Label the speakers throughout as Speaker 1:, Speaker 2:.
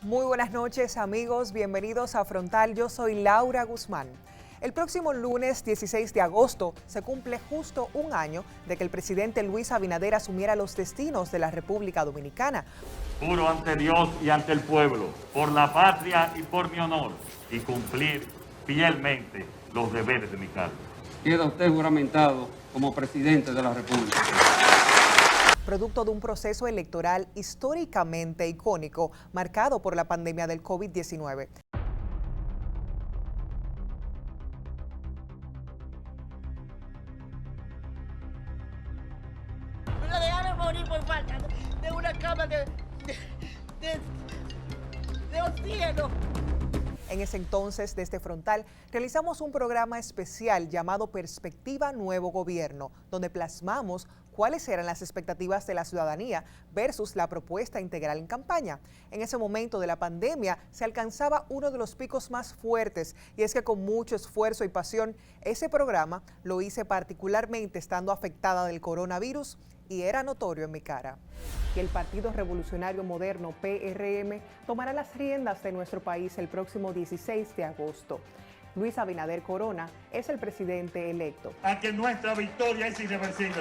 Speaker 1: Muy buenas noches, amigos, bienvenidos a Frontal. Yo soy Laura Guzmán. El próximo lunes 16 de agosto se cumple justo un año de que el presidente Luis Abinader asumiera los destinos de la República Dominicana.
Speaker 2: Juro ante Dios y ante el pueblo, por la patria y por mi honor, y cumplir fielmente los deberes de mi cargo.
Speaker 3: Queda usted juramentado como presidente de la República.
Speaker 1: Producto de un proceso electoral históricamente icónico, marcado por la pandemia del COVID-19.
Speaker 4: Me dejaron morir por falta de una cama de oxígeno.
Speaker 1: En ese entonces, desde Frontal, realizamos un programa especial llamado Perspectiva Nuevo Gobierno, donde plasmamos cuáles eran las expectativas de la ciudadanía versus la propuesta integral en campaña. En ese momento de la pandemia se alcanzaba uno de los picos más fuertes, y es que con mucho esfuerzo y pasión, ese programa lo hice particularmente estando afectada del coronavirus, y era notorio en mi cara que el Partido Revolucionario Moderno, PRM, tomará las riendas de nuestro país el próximo 16 de agosto. Luis Abinader Corona es el presidente electo.
Speaker 2: A que nuestra victoria es irreversible.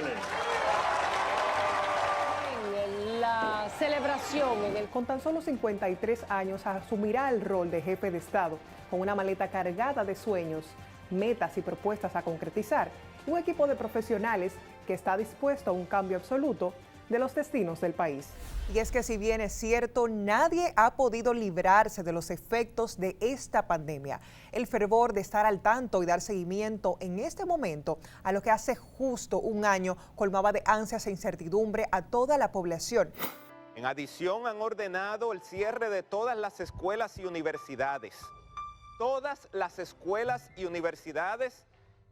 Speaker 5: La celebración
Speaker 1: Con tan solo 53 años asumirá el rol de jefe de Estado, con una maleta cargada de sueños, metas y propuestas a concretizar, un equipo de profesionales que está dispuesto a un cambio absoluto de los destinos del país. Y es que si bien es cierto, nadie ha podido librarse de los efectos de esta pandemia. El fervor de estar al tanto y dar seguimiento en este momento a lo que hace justo un año colmaba de ansias e incertidumbre a toda la población.
Speaker 6: En adición, han ordenado el cierre de todas las escuelas y universidades. Todas las escuelas y universidades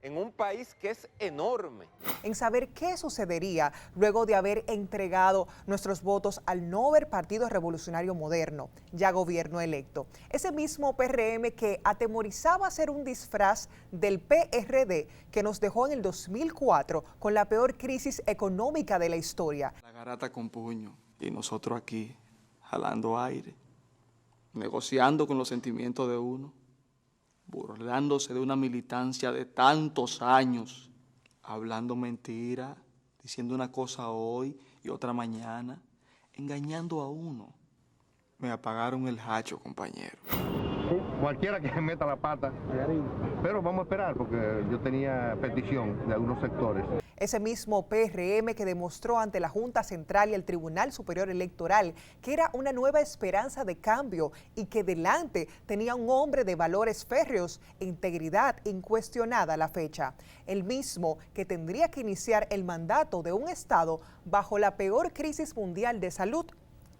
Speaker 6: en un país que es enorme.
Speaker 1: En saber qué sucedería luego de haber entregado nuestros votos al Nover Partido Revolucionario Moderno, ya gobierno electo. Ese mismo PRM que atemorizaba ser un disfraz del PRD que nos dejó en el 2004 con la peor crisis económica de la historia.
Speaker 7: La garata con puño y nosotros aquí jalando aire, negociando con los sentimientos de uno, burlándose de una militancia de tantos años, hablando mentira, diciendo una cosa hoy y otra mañana, engañando a uno. Me apagaron el hacho, compañero.
Speaker 8: Cualquiera que se meta la pata, pero vamos a esperar porque yo tenía petición de algunos sectores.
Speaker 1: Ese mismo PRM que demostró ante la Junta Central y el Tribunal Superior Electoral que era una nueva esperanza de cambio y que delante tenía un hombre de valores férreos e integridad incuestionada a la fecha. El mismo que tendría que iniciar el mandato de un Estado bajo la peor crisis mundial de salud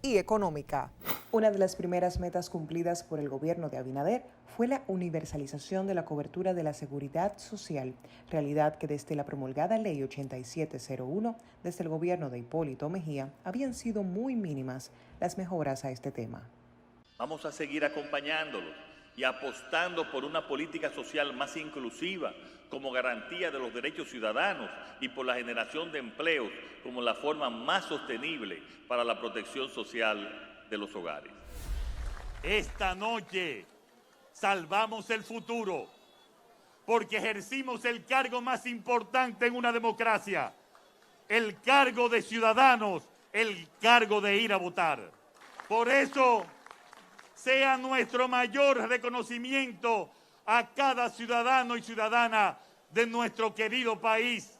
Speaker 1: y económica. Una de las primeras metas cumplidas por el gobierno de Abinader fue la universalización de la cobertura de la seguridad social, realidad que desde la promulgada Ley 8701, desde el gobierno de Hipólito Mejía, habían sido muy mínimas las mejoras a este tema.
Speaker 2: Vamos a seguir acompañándolos y apostando por una política social más inclusiva como garantía de los derechos ciudadanos y por la generación de empleos como la forma más sostenible para la protección social de los hogares. Esta noche salvamos el futuro porque ejercimos el cargo más importante en una democracia, el cargo de ciudadanos, el cargo de ir a votar. Por eso, sea nuestro mayor reconocimiento a cada ciudadano y ciudadana de nuestro querido país.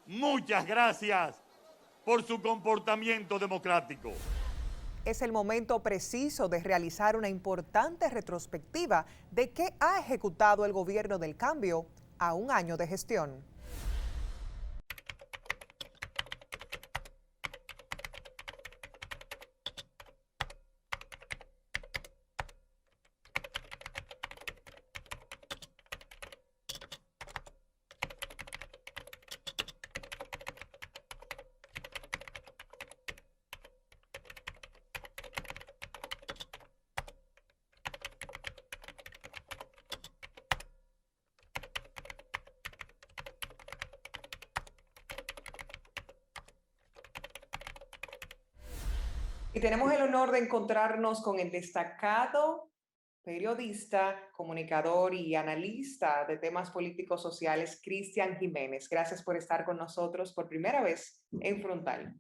Speaker 2: Muchas gracias por su comportamiento democrático.
Speaker 1: Es el momento preciso de realizar una importante retrospectiva de qué ha ejecutado el gobierno del cambio a un año de gestión. Y tenemos el honor de encontrarnos con el destacado periodista, comunicador y analista de temas políticos sociales, Cristian Jiménez. Gracias por estar con nosotros por primera vez en Frontal.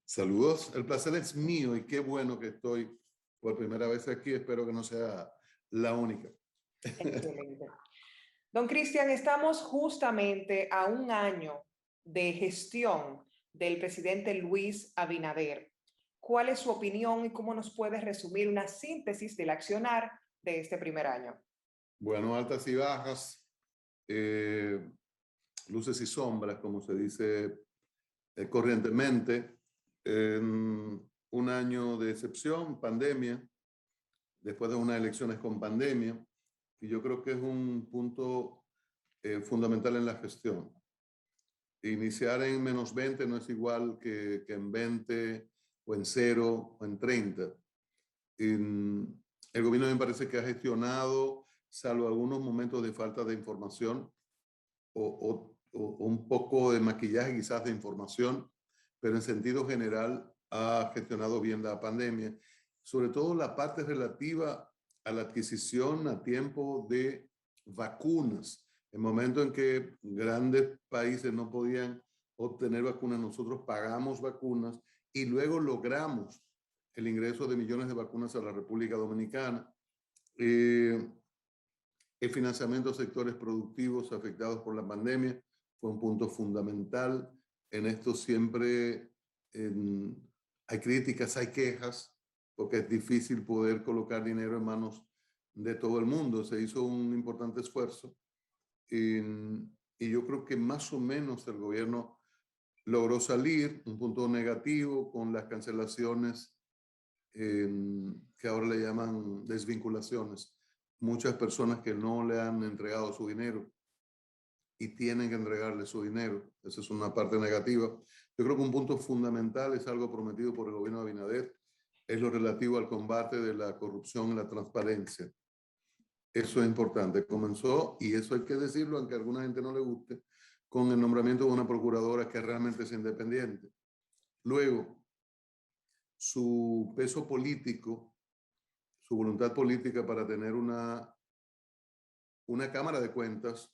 Speaker 9: Saludos, el placer es mío y qué bueno que estoy por primera vez aquí. Espero que no sea la única.
Speaker 1: Excelente. Don Cristian, estamos justamente a un año de gestión del presidente Luis Abinader. ¿Cuál es su opinión y cómo nos puede resumir una síntesis del accionar de este primer año?
Speaker 9: Bueno, altas y bajas, luces y sombras, como se dice corrientemente. Un año de excepción, pandemia, después de unas elecciones con pandemia, y yo creo que es un punto fundamental en la gestión. Iniciar en menos 20 no es igual que en 20 o en 0 o en 30. El gobierno me parece que ha gestionado, salvo algunos momentos de falta de información o un poco de maquillaje quizás de información, pero en sentido general ha gestionado bien la pandemia, sobre todo la parte relativa a la adquisición a tiempo de vacunas. En el momento en que grandes países no podían obtener vacunas, nosotros pagamos vacunas y luego logramos el ingreso de millones de vacunas a la República Dominicana. El financiamiento de sectores productivos afectados por la pandemia fue un punto fundamental. En esto siempre hay críticas, hay quejas, porque es difícil poder colocar dinero en manos de todo el mundo. Se hizo un importante esfuerzo y yo creo que más o menos el gobierno logró salir. Un punto negativo con las cancelaciones que ahora le llaman desvinculaciones. Muchas personas que no le han entregado su dinero y tienen que entregarle su dinero. Esa es una parte negativa. Yo creo que un punto fundamental es algo prometido por el gobierno de Abinader, es lo relativo al combate de la corrupción y la transparencia. Eso es importante. Comenzó, y eso hay que decirlo, aunque a alguna gente no le guste, con el nombramiento de una procuradora que realmente es independiente. Luego, su peso político, su voluntad política para tener una Cámara de Cuentas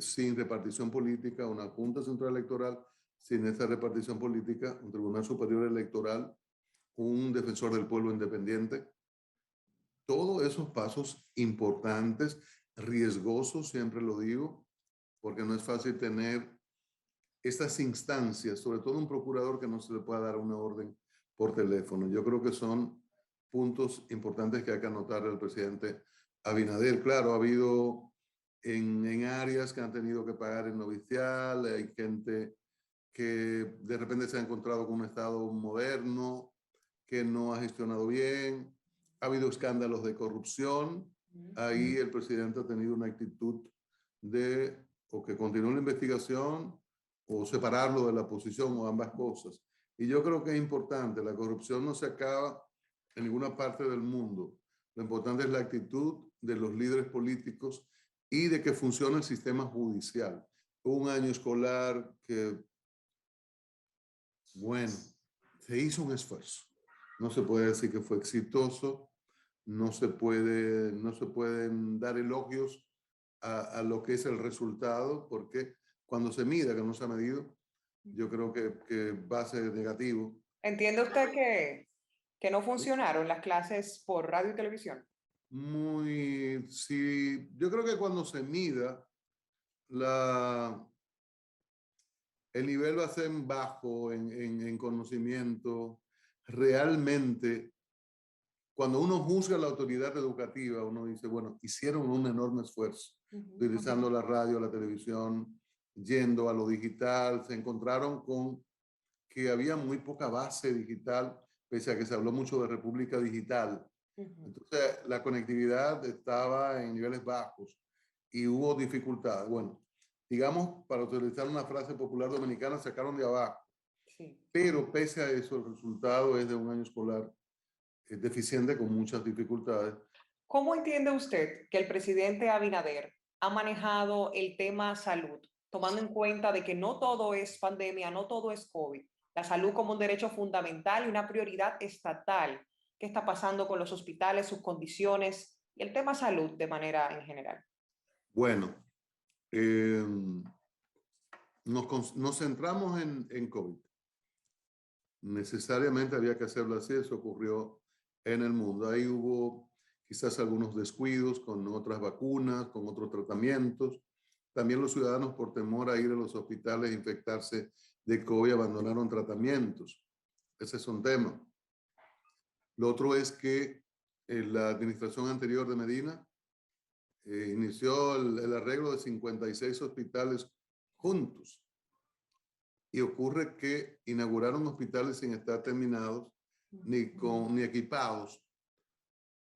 Speaker 9: sin repartición política, una Junta Central Electoral sin esa repartición política, un Tribunal Superior Electoral, un defensor del pueblo independiente. Todos esos pasos importantes, riesgosos, siempre lo digo, porque no es fácil tener estas instancias, sobre todo un procurador que no se le pueda dar una orden por teléfono. Yo creo que son puntos importantes que hay que anotar al presidente Abinader. Claro, ha habido en áreas que han tenido que pagar el novicial, hay gente que de repente se ha encontrado con un Estado moderno, que no ha gestionado bien, ha habido escándalos de corrupción. Ahí el presidente ha tenido una actitud de o que continúe la investigación o separarlo de la oposición o ambas cosas. Y yo creo que es importante, la corrupción no se acaba en ninguna parte del mundo. Lo importante es la actitud de los líderes políticos y de que funcione el sistema judicial. Un año escolar que, bueno, se hizo un esfuerzo. No se puede decir que fue exitoso, no se pueden dar elogios a lo que es el resultado, porque cuando se mida, que no se ha medido, yo creo que va a ser negativo.
Speaker 1: ¿Entiende usted que no funcionaron las clases por radio y televisión?
Speaker 9: Sí, yo creo que cuando se mida, el nivel va a ser bajo en conocimiento. Realmente, cuando uno juzga la autoridad educativa, uno dice, bueno, hicieron un enorme esfuerzo, utilizando la radio, la televisión, yendo a lo digital. Se encontraron con que había muy poca base digital, pese a que se habló mucho de República Digital. Entonces, la conectividad estaba en niveles bajos y hubo dificultades. Bueno, digamos, para utilizar una frase popular dominicana, sacaron de abajo. Sí. Pero pese a eso, el resultado es de un año escolar deficiente con muchas dificultades.
Speaker 1: ¿Cómo entiende usted que el presidente Abinader ha manejado el tema salud, tomando en cuenta de que no todo es pandemia, no todo es COVID? La salud como un derecho fundamental y una prioridad estatal. ¿Qué está pasando con los hospitales, sus condiciones y el tema salud de manera en general?
Speaker 9: Bueno, nos centramos en COVID. Necesariamente había que hacerlo así, eso ocurrió en el mundo. Ahí hubo quizás algunos descuidos con otras vacunas, con otros tratamientos. También los ciudadanos, por temor a ir a los hospitales e infectarse de COVID, abandonaron tratamientos. Ese es un tema. Lo otro es que la administración anterior de Medina inició el arreglo de 56 hospitales juntos. Y ocurre que inauguraron hospitales sin estar terminados ni equipados.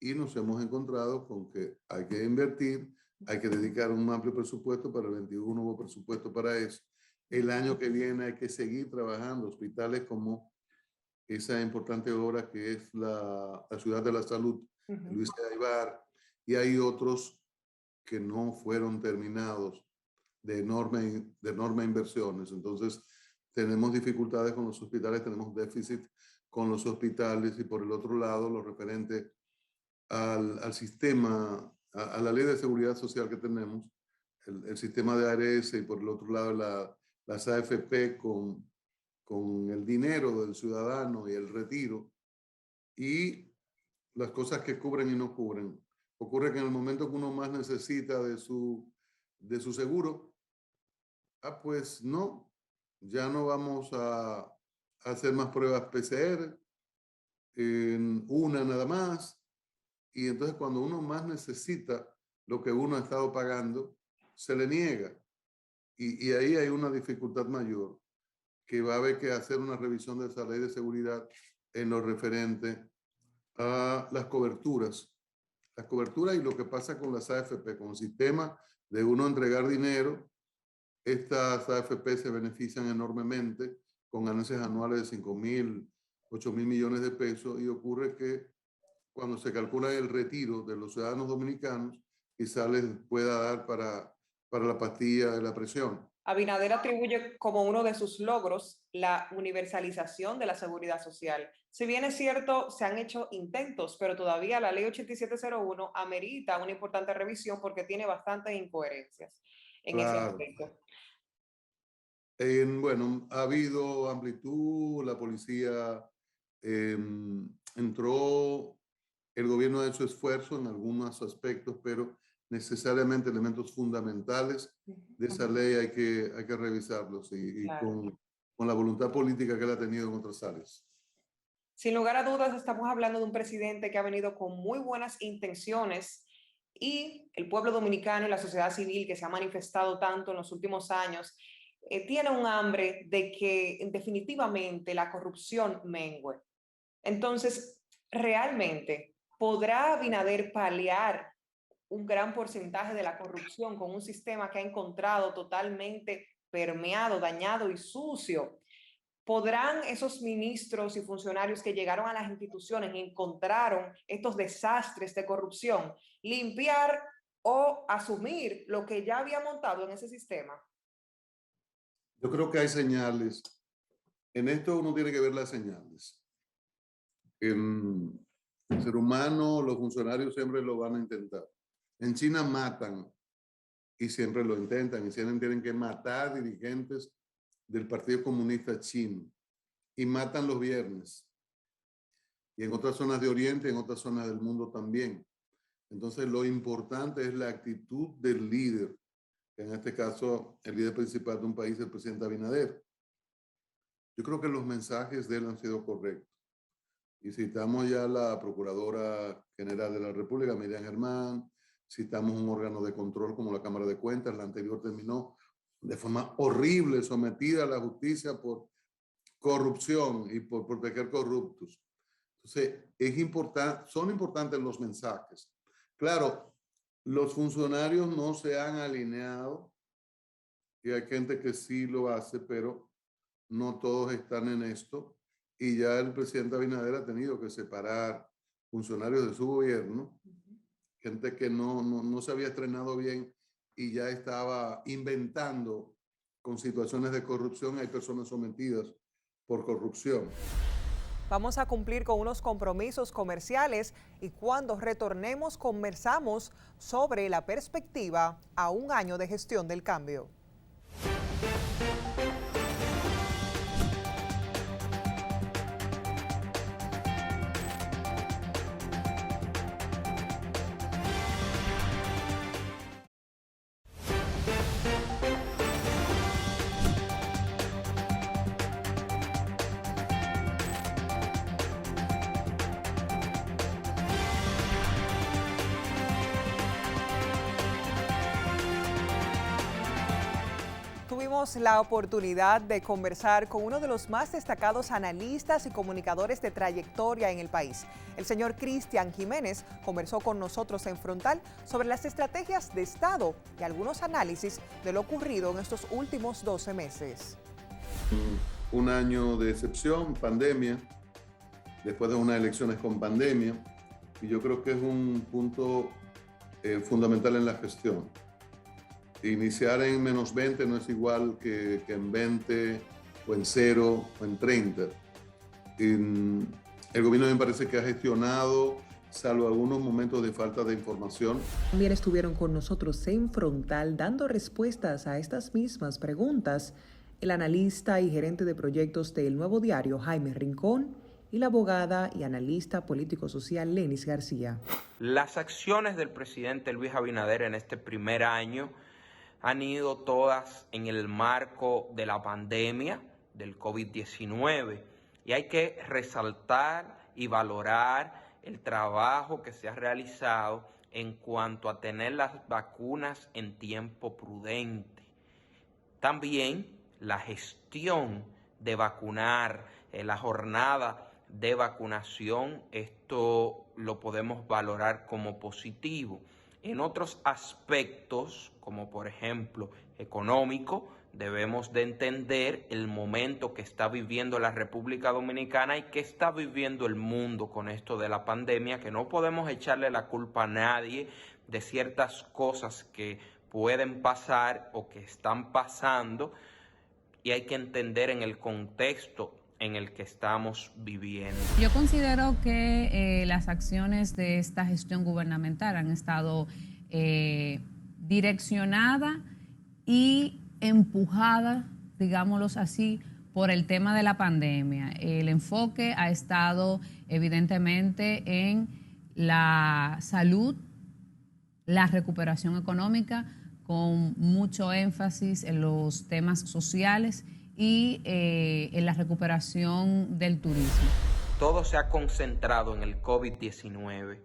Speaker 9: Y nos hemos encontrado con que hay que invertir, hay que dedicar un amplio presupuesto. Para el 21 hubo presupuesto para eso. El año que viene hay que seguir trabajando hospitales como esa importante obra que es la Ciudad de la Salud, Luis de Aybar, y hay otros que no fueron terminados de enorme inversiones. Entonces, tenemos dificultades con los hospitales, tenemos déficit con los hospitales, y por el otro lado, lo referente al sistema, a la ley de seguridad social que tenemos, el sistema de ARS, y por el otro lado las AFP con el dinero del ciudadano y el retiro, y las cosas que cubren y no cubren. Ocurre que en el momento que uno más necesita de su seguro, pues no, ya no vamos a hacer más pruebas PCR, en una nada más. Y entonces cuando uno más necesita lo que uno ha estado pagando, se le niega. Y ahí hay una dificultad mayor, que va a haber que hacer una revisión de esa ley de seguridad en lo referente a las coberturas. Las coberturas y lo que pasa con las AFP, con el sistema de uno entregar dinero. Estas AFP se benefician enormemente con ganancias anuales de 5.000, 8.000 millones de pesos, y ocurre que cuando se calcula el retiro de los ciudadanos dominicanos, quizás les pueda dar para la pastilla de la presión.
Speaker 1: Abinader atribuye como uno de sus logros la universalización de la seguridad social. Si bien es cierto, se han hecho intentos, pero todavía la ley 8701 amerita una importante revisión porque tiene bastantes incoherencias en ese aspecto.
Speaker 9: Bueno, ha habido amplitud, la policía entró, el gobierno ha hecho esfuerzo en algunos aspectos, pero necesariamente elementos fundamentales de esa ley hay que revisarlos, y claro, con la voluntad política que él ha tenido en otras áreas.
Speaker 1: Sin lugar a dudas, estamos hablando de un presidente que ha venido con muy buenas intenciones, y el pueblo dominicano y la sociedad civil que se ha manifestado tanto en los últimos años tiene un hambre de que definitivamente la corrupción mengue. Entonces, realmente, ¿podrá Abinader paliar un gran porcentaje de la corrupción con un sistema que ha encontrado totalmente permeado, dañado y sucio? ¿Podrán esos ministros y funcionarios que llegaron a las instituciones y encontraron estos desastres de corrupción limpiar o asumir lo que ya había montado en ese sistema?
Speaker 9: Yo creo que hay señales. En esto uno tiene que ver las señales. El ser humano, los funcionarios siempre lo van a intentar. En China matan, y siempre lo intentan, y siempre tienen que matar dirigentes del Partido Comunista Chino, y matan los viernes, y en otras zonas de Oriente, en otras zonas del mundo también. Entonces lo importante es la actitud del líder, que en este caso el líder principal de un país es el presidente Abinader. Yo creo que los mensajes de él han sido correctos. Y citamos ya a la Procuradora General de la República, Miriam Germán, citamos un órgano de control como la Cámara de Cuentas. La anterior terminó de forma horrible, sometida a la justicia por corrupción y por proteger corruptos. Entonces, son importantes los mensajes. Claro, los funcionarios no se han alineado, y hay gente que sí lo hace, pero no todos están en esto. Y ya el presidente Abinader ha tenido que separar funcionarios de su gobierno, gente que no se había estrenado bien y ya estaba inventando con situaciones de corrupción. Hay personas sometidas por corrupción.
Speaker 1: Vamos a cumplir con unos compromisos comerciales y cuando retornemos conversamos sobre la perspectiva a un año de gestión del cambio. Tuvimos la oportunidad de conversar con uno de los más destacados analistas y comunicadores de trayectoria en el país. El señor Cristian Jiménez conversó con nosotros en Frontal sobre las estrategias de Estado y algunos análisis de lo ocurrido en estos últimos 12 meses.
Speaker 9: Un año de excepción, pandemia, después de unas elecciones con pandemia, y yo creo que es un punto fundamental en la gestión. Iniciar en menos 20 no es igual que en 20 o en 0 o en 30. El gobierno me parece que ha gestionado, salvo algunos momentos de falta de información.
Speaker 1: También estuvieron con nosotros en Frontal dando respuestas a estas mismas preguntas el analista y gerente de proyectos del Nuevo Diario, Jaime Rincón, y la abogada y analista político-social Lenis García.
Speaker 10: Las acciones del presidente Luis Abinader en este primer año han ido todas en el marco de la pandemia del COVID-19 y hay que resaltar y valorar el trabajo que se ha realizado en cuanto a tener las vacunas en tiempo prudente. También la gestión de vacunar, la jornada de vacunación, esto lo podemos valorar como positivo. En otros aspectos, como por ejemplo económico, debemos de entender el momento que está viviendo la República Dominicana y que está viviendo el mundo con esto de la pandemia, que no podemos echarle la culpa a nadie de ciertas cosas que pueden pasar o que están pasando, y hay que entender en el contexto en el que estamos viviendo.
Speaker 11: Yo considero que las acciones de esta gestión gubernamental han estado direccionadas y empujadas, digámoslo así, por el tema de la pandemia. El enfoque ha estado evidentemente en la salud, la recuperación económica, con mucho énfasis en los temas sociales y en la recuperación del turismo.
Speaker 10: Todo se ha concentrado en el COVID-19.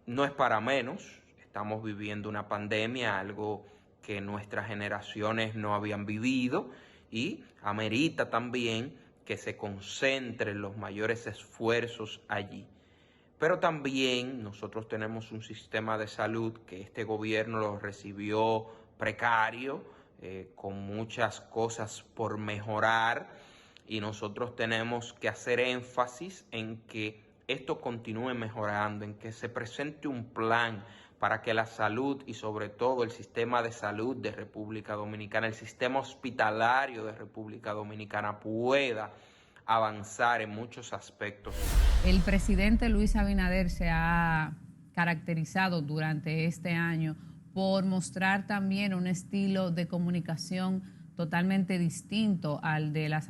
Speaker 10: No es para menos, estamos viviendo una pandemia, algo que nuestras generaciones no habían vivido, y amerita también que se concentren los mayores esfuerzos allí. Pero también nosotros tenemos un sistema de salud que este gobierno lo recibió precario, con muchas cosas por mejorar, y nosotros tenemos que hacer énfasis en que esto continúe mejorando, en que se presente un plan para que la salud y sobre todo el sistema de salud de República Dominicana, el sistema hospitalario de República Dominicana pueda avanzar en muchos aspectos.
Speaker 11: El presidente Luis Abinader se ha caracterizado durante este año por mostrar también un estilo de comunicación totalmente distinto al de las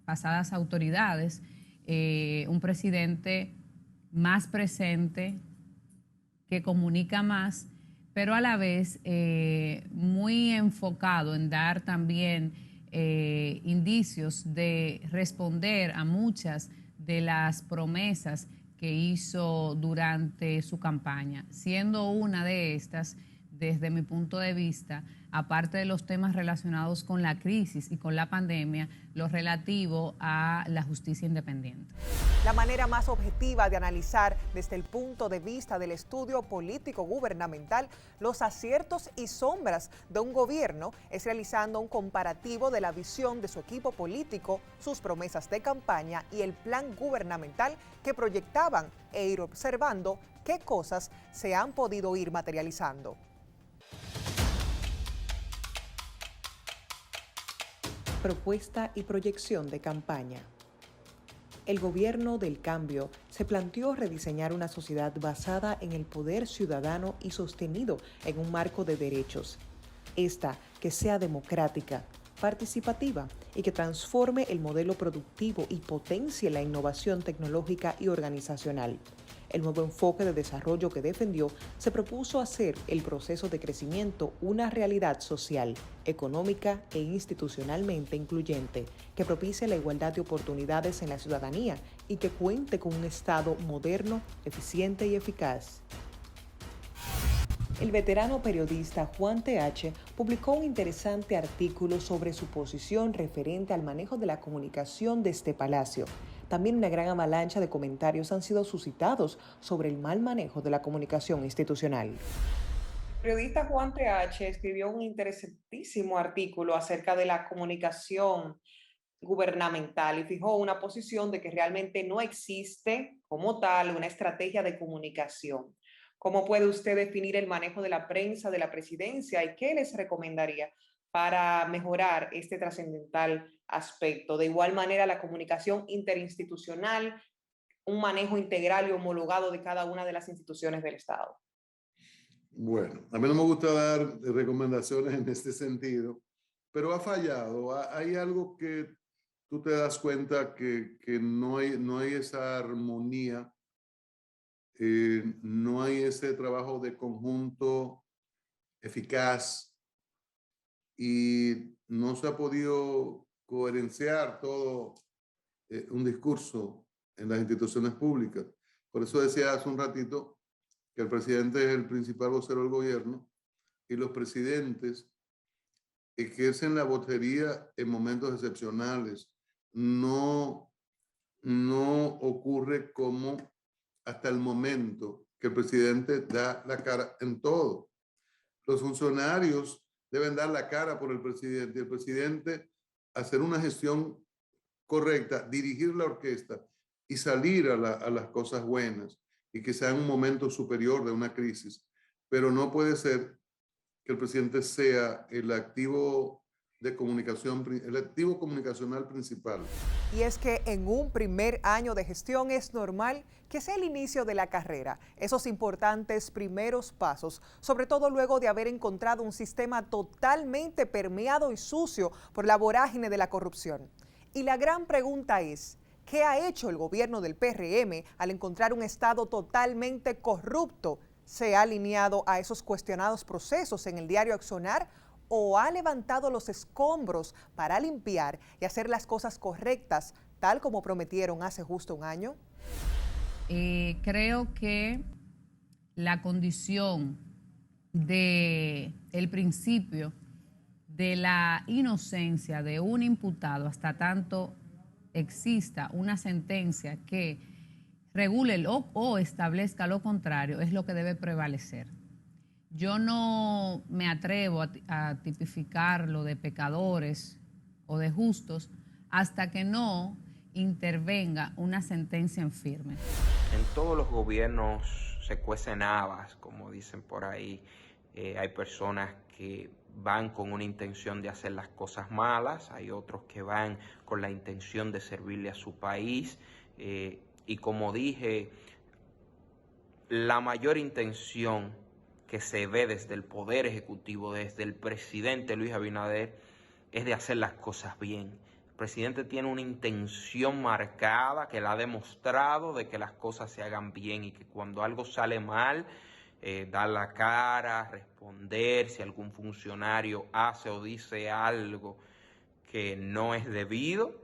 Speaker 11: pasadas autoridades, un presidente más presente, que comunica más, pero a la vez muy enfocado en dar también indicios de responder a muchas de las promesas que hizo durante su campaña, siendo una de estas, desde mi punto de vista, aparte de los temas relacionados con la crisis y con la pandemia, lo relativo a la justicia independiente.
Speaker 1: La manera más objetiva de analizar desde el punto de vista del estudio político gubernamental los aciertos y sombras de un gobierno es realizando un comparativo de la visión de su equipo político, sus promesas de campaña y el plan gubernamental que proyectaban, e ir observando qué cosas se han podido ir materializando. propuesta y proyección de campaña. El gobierno del cambio se planteó rediseñar una sociedad basada en el poder ciudadano y sostenido en un marco de derechos. Esta que sea democrática, participativa y que transforme el modelo productivo y potencie la innovación tecnológica y organizacional. El nuevo enfoque de desarrollo que defendió se propuso hacer el proceso de crecimiento una realidad social, económica e institucionalmente incluyente, que propicie la igualdad de oportunidades en la ciudadanía y que cuente con un Estado moderno, eficiente y eficaz. El veterano periodista Juan Th. publicó un interesante artículo sobre su posición referente al manejo de la comunicación de este palacio. También una gran avalancha de comentarios han sido suscitados sobre el mal manejo de la comunicación institucional. El periodista Juan Th. escribió un interesantísimo artículo acerca de la comunicación gubernamental y fijó una posición de que realmente no existe como tal una estrategia de comunicación. ¿Cómo puede usted definir el manejo de la prensa de la presidencia y qué les recomendaría para mejorar este trascendental aspecto? De igual manera, la comunicación interinstitucional, un manejo integral y homologado de cada una de las instituciones del Estado.
Speaker 9: Bueno, a mí no me gusta dar recomendaciones en este sentido, pero ha fallado. Hay algo que tú te das cuenta que no hay esa armonía, no hay ese trabajo de conjunto eficaz y no se ha podido coherenciar todo un discurso en las instituciones públicas. Por eso decía hace un ratito que el presidente es el principal vocero del gobierno y los presidentes ejercen la vocería en momentos excepcionales. No ocurre como hasta el momento que el presidente da la cara en todo. Los funcionarios deben dar la cara por el presidente y el presidente hacer una gestión correcta, dirigir la orquesta y salir a las cosas buenas y que sea un momento superior de una crisis. Pero no puede ser que el presidente sea el activo de comunicación, el activo comunicacional principal.
Speaker 1: Y es que en un primer año de gestión es normal que sea el inicio de la carrera, esos importantes primeros pasos, sobre todo luego de haber encontrado un sistema totalmente permeado y sucio por la vorágine de la corrupción. Y la gran pregunta es, ¿qué ha hecho el gobierno del PRM al encontrar un Estado totalmente corrupto? ¿Se ha alineado a esos cuestionados procesos en el diario Accionar o ha levantado los escombros para limpiar y hacer las cosas correctas, tal como prometieron hace justo un año?
Speaker 11: Creo que la condición del principio de la inocencia de un imputado hasta tanto exista una sentencia que regule o establezca lo contrario es lo que debe prevalecer. Yo no me atrevo a tipificarlo de pecadores o de justos hasta que no intervenga una sentencia en firme.
Speaker 10: En todos los gobiernos se cuecen habas, como dicen por ahí. Hay personas que van con una intención de hacer las cosas malas, hay otros que van con la intención de servirle a su país. Y como dije, la mayor intención que se ve desde el Poder Ejecutivo, desde el presidente Luis Abinader, es de hacer las cosas bien. El presidente tiene una intención marcada que la ha demostrado de que las cosas se hagan bien y que cuando algo sale mal, dar la cara, responder si algún funcionario hace o dice algo que no es debido,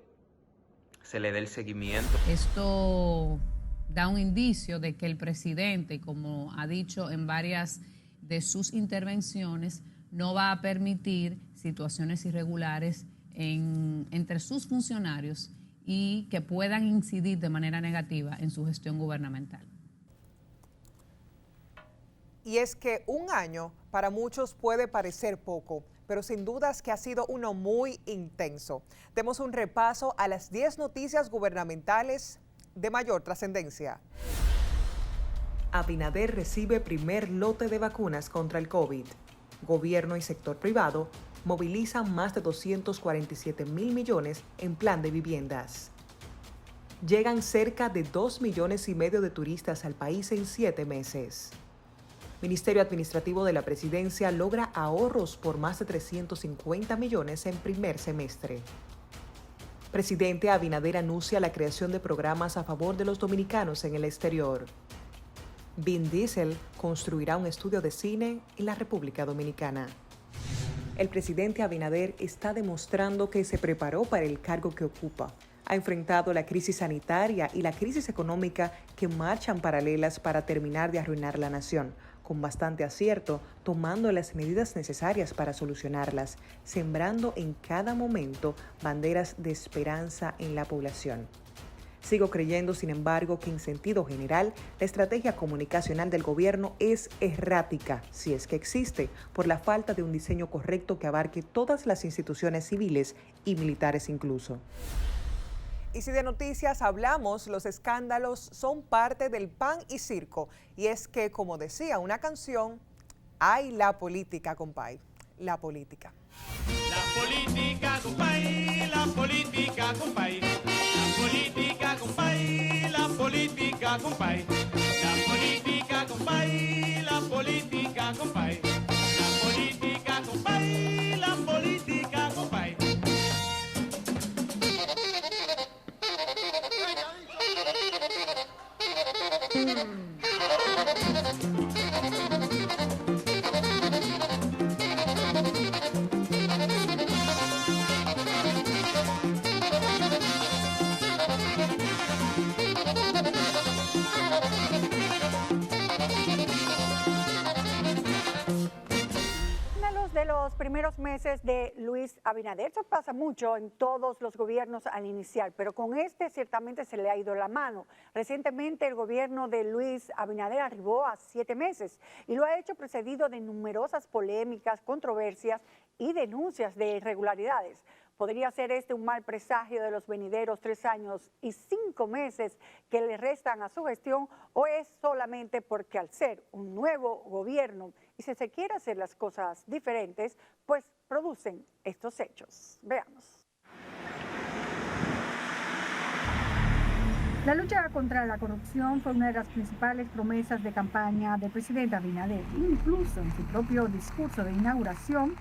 Speaker 10: se le dé el seguimiento.
Speaker 11: Esto da un indicio de que el presidente, como ha dicho en varias de sus intervenciones, no va a permitir situaciones irregulares entre sus funcionarios y que puedan incidir de manera negativa en su gestión gubernamental.
Speaker 1: Y es que un año para muchos puede parecer poco, pero sin dudas que ha sido uno muy intenso. Demos un repaso a las 10 noticias gubernamentales de mayor trascendencia. Abinader recibe primer lote de vacunas contra el COVID. Gobierno y sector privado movilizan más de 247.000 millones en plan de viviendas. Llegan cerca de 2,5 millones de turistas al país en 7 meses. Ministerio Administrativo de la Presidencia logra ahorros por más de 350 millones en primer semestre. Presidente Abinader anuncia la creación de programas a favor de los dominicanos en el exterior. Vin Diesel construirá un estudio de cine en la República Dominicana. El presidente Abinader está demostrando que se preparó para el cargo que ocupa. Ha enfrentado la crisis sanitaria y la crisis económica que marchan paralelas para terminar de arruinar la nación, con bastante acierto, tomando las medidas necesarias para solucionarlas, sembrando en cada momento banderas de esperanza en la población. Sigo creyendo, sin embargo, que en sentido general, la estrategia comunicacional del gobierno es errática, si es que existe, por la falta de un diseño correcto que abarque todas las instituciones civiles y militares incluso. Y si de noticias hablamos, los escándalos son parte del pan y circo. Y es que, como decía una canción, hay la política, compay. La política.
Speaker 12: La política, compay. La política, compay. La política, compay. La política, compay. La política, compay. La política, compay. La política, compay. La política, compay.
Speaker 13: De los primeros meses de Luis Abinader, eso pasa mucho en todos los gobiernos al iniciar, pero con este ciertamente se le ha ido la mano. Recientemente el gobierno de Luis Abinader arribó a 7 meses y lo ha hecho precedido de numerosas polémicas, controversias y denuncias de irregularidades. ¿Podría ser este un mal presagio de los venideros 3 años y 5 meses que le restan a su gestión, o es solamente porque al ser un nuevo gobierno y si se quiere hacer las cosas diferentes, pues producen estos hechos? Veamos.
Speaker 14: La lucha contra la corrupción fue una de las principales promesas de campaña del presidente Abinader. Incluso en su propio discurso de inauguración,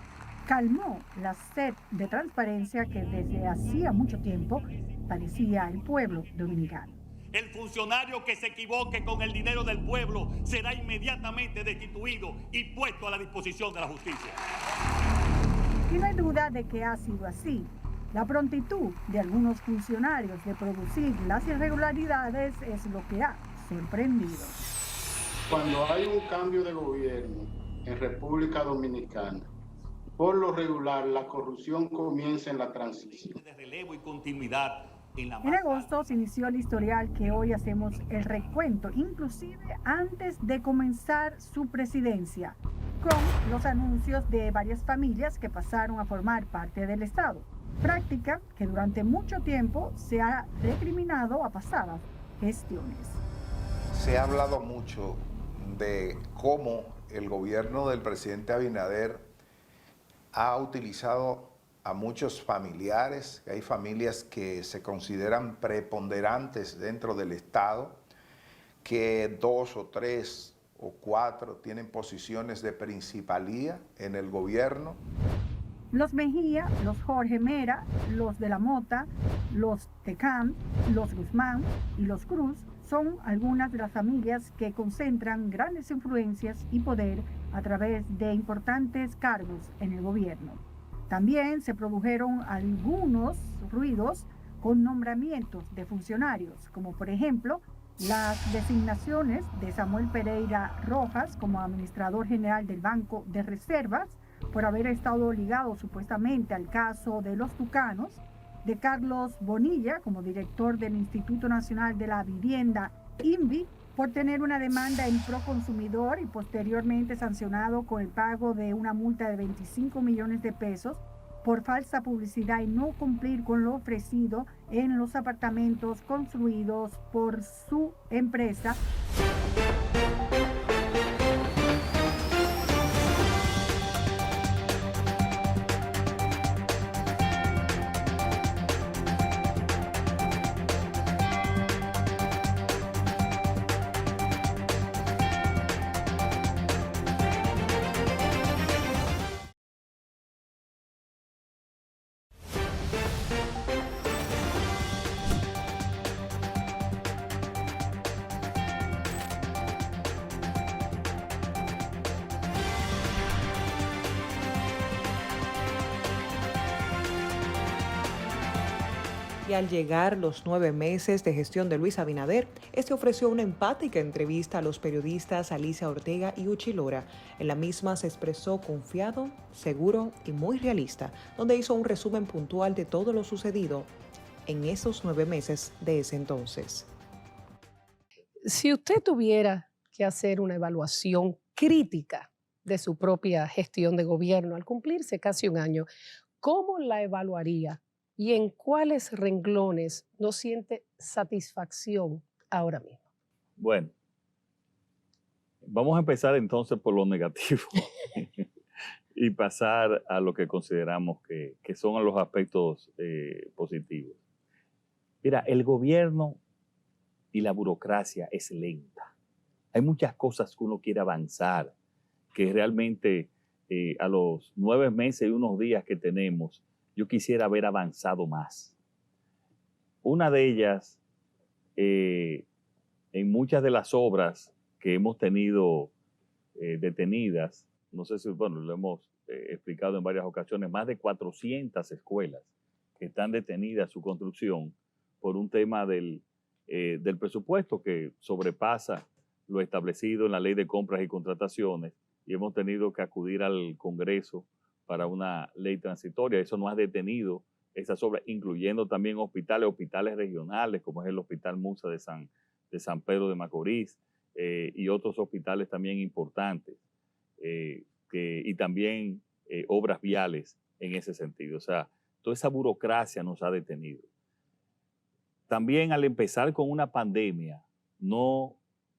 Speaker 14: calmó la sed de transparencia que desde hacía mucho tiempo padecía el pueblo dominicano.
Speaker 15: El funcionario que se equivoque con el dinero del pueblo será inmediatamente destituido y puesto a la disposición de la justicia.
Speaker 14: Y no hay duda de que ha sido así. La prontitud de algunos funcionarios de producir las irregularidades es lo que ha sorprendido.
Speaker 16: Cuando hay un cambio de gobierno en República Dominicana, por lo regular, la corrupción comienza en la transición.
Speaker 15: De relevo y continuidad
Speaker 14: en agosto se inició el historial que hoy hacemos el recuento, inclusive antes de comenzar su presidencia, con los anuncios de varias familias que pasaron a formar parte del Estado. Práctica que durante mucho tiempo se ha recriminado a pasadas gestiones.
Speaker 17: Se ha hablado mucho de cómo el gobierno del presidente Abinader ha utilizado a muchos familiares. Hay familias que se consideran preponderantes dentro del Estado, que 2 o 3 o 4 tienen posiciones de principalía en el gobierno.
Speaker 14: Los Mejía, los Jorge Mera, los de la Mota, los Tecán, los Guzmán y los Cruz son algunas de las familias que concentran grandes influencias y poder a través de importantes cargos en el gobierno. También se produjeron algunos ruidos con nombramientos de funcionarios, como por ejemplo las designaciones de Samuel Pereira Rojas como administrador general del Banco de Reservas, por haber estado ligado supuestamente al caso de los Tucanos, de Carlos Bonilla como director del Instituto Nacional de la Vivienda, INVI, por tener una demanda en Proconsumidor y posteriormente sancionado con el pago de una multa de 25 millones de pesos por falsa publicidad y no cumplir con lo ofrecido en los apartamentos construidos por su empresa.
Speaker 1: Y al llegar los 9 meses de gestión de Luis Abinader, este ofreció una empática entrevista a los periodistas Alicia Ortega y Uchi Lora. En la misma se expresó confiado, seguro y muy realista, donde hizo un resumen puntual de todo lo sucedido en esos 9 meses de ese entonces.
Speaker 5: Si usted tuviera que hacer una evaluación crítica de su propia gestión de gobierno al cumplirse casi un año, ¿cómo la evaluaría? ¿Y en cuáles renglones no siente satisfacción ahora mismo?
Speaker 2: Bueno, vamos a empezar entonces por lo negativo y pasar a lo que consideramos que son los aspectos positivos. Mira, el gobierno y la burocracia es lenta. Hay muchas cosas que uno quiere avanzar, que realmente a los 9 meses y unos días que tenemos, yo quisiera haber avanzado más. Una de ellas, en muchas de las obras que hemos tenido detenidas, no sé si, bueno, lo hemos explicado en varias ocasiones, más de 400 escuelas que están detenidas su construcción por un tema del presupuesto que sobrepasa lo establecido en la Ley de Compras y Contrataciones, y hemos tenido que acudir al Congreso para una ley transitoria. Eso no ha detenido esas obras, incluyendo también hospitales regionales, como es el Hospital Musa de San Pedro de Macorís, y otros hospitales también importantes, y también obras viales en ese sentido. O sea, toda esa burocracia nos ha detenido. También al empezar con una pandemia, no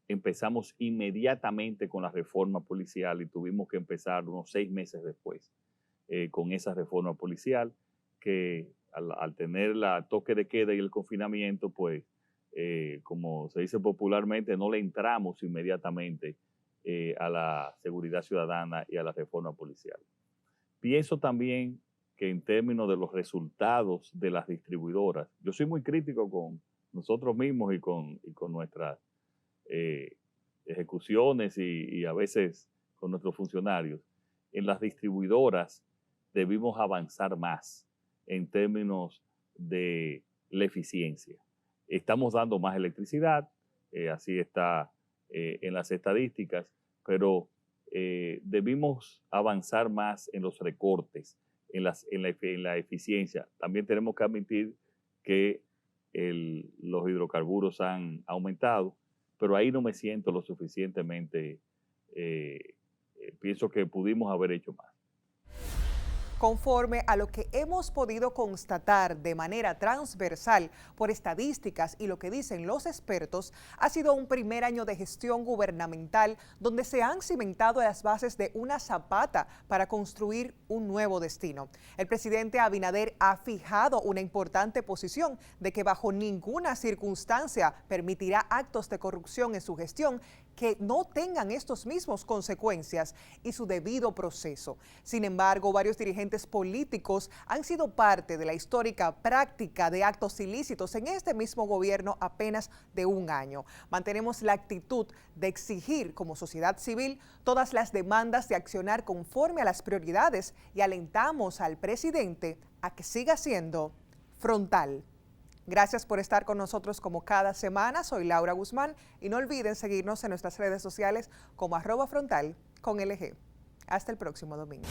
Speaker 2: empezamos inmediatamente con la reforma policial y tuvimos que empezar unos 6 meses después. Con esa reforma policial, que al tener la toque de queda y el confinamiento, pues, como se dice popularmente, no le entramos inmediatamente a la seguridad ciudadana y a la reforma policial. Pienso también que en términos de los resultados de las distribuidoras, yo soy muy crítico con nosotros mismos y con nuestras ejecuciones y a veces con nuestros funcionarios. En las distribuidoras debimos avanzar más en términos de la eficiencia. Estamos dando más electricidad, así está en las estadísticas, pero debimos avanzar más en los recortes, en la eficiencia. También tenemos que admitir que los hidrocarburos han aumentado, pero ahí no me siento lo suficientemente, pienso que pudimos haber hecho más.
Speaker 1: Conforme a lo que hemos podido constatar de manera transversal por estadísticas y lo que dicen los expertos, ha sido un primer año de gestión gubernamental donde se han cimentado las bases de una zapata para construir un nuevo destino. El presidente Abinader ha fijado una importante posición de que bajo ninguna circunstancia permitirá actos de corrupción en su gestión que no tengan estos mismos consecuencias y su debido proceso. Sin embargo, varios dirigentes políticos han sido parte de la histórica práctica de actos ilícitos en este mismo gobierno apenas de un año. Mantenemos la actitud de exigir como sociedad civil todas las demandas de accionar conforme a las prioridades y alentamos al presidente a que siga siendo frontal. Gracias por estar con nosotros como cada semana. Soy Laura Guzmán y no olviden seguirnos en nuestras redes sociales como @frontal con LG. Hasta el próximo domingo.